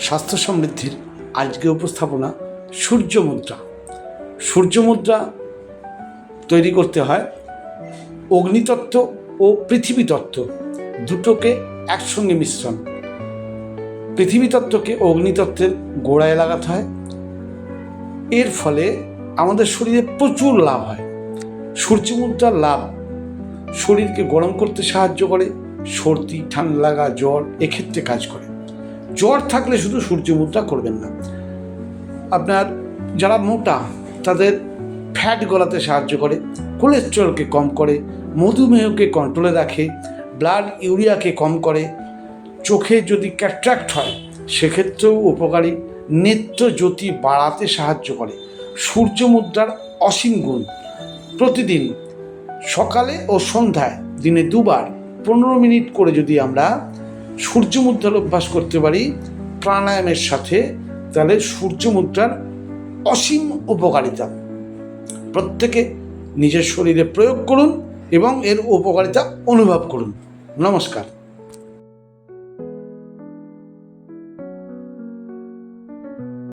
স্বাস্থ্য সমৃদ্ধির আজকে উপস্থাপনা সূর্য মুদ্রা। সূর্য মুদ্রা তৈরি করতে হয় অগ্নিতত্ত্ব ও পৃথিবী তত্ত্ব দুটোকে একসঙ্গে মিশ্রণ। পৃথিবী তত্ত্বকে অগ্নিতত্ত্বের গোড়ায় লাগাতে হয়। এর ফলে আমাদের শরীরে প্রচুর লাভ হয়। সূর্য মুদ্রার লাভ শরীরকে গরম করতে সাহায্য করে, সর্দি ঠান্ডা লাগা জ্বর এক্ষেত্রে কাজ করে। জ্বর থাকলে শুধু সূর্য মুদ্রা করবেন না। আপনার যারা মোটা তাদের ফ্যাট গলাতে সাহায্য করে, কোলেস্টেরলকে কম করে, মধুমেহকে কন্ট্রোলে রাখে, ব্লাড ইউরিয়াকে কম করে, চোখে যদি ক্যাট্রাক্ট হয় সেক্ষেত্রেও উপকারী, নেত্র জ্যোতি বাড়াতে সাহায্য করে। সূর্য মুদ্রার অসীম গুণ। প্রতিদিন সকালে ও সন্ধ্যায় দিনে দুবার 15 মিনিট করে যদি আমরা সূর্য মুদ্রার অভ্যাস করতে পারি প্রাণায়ামের সাথে, তাহলে সূর্য মুদ্রার অসীম উপকারিতা। প্রত্যেকে নিজের শরীরে প্রয়োগ করুন এবং এর উপকারিতা অনুভব করুন। নমস্কার।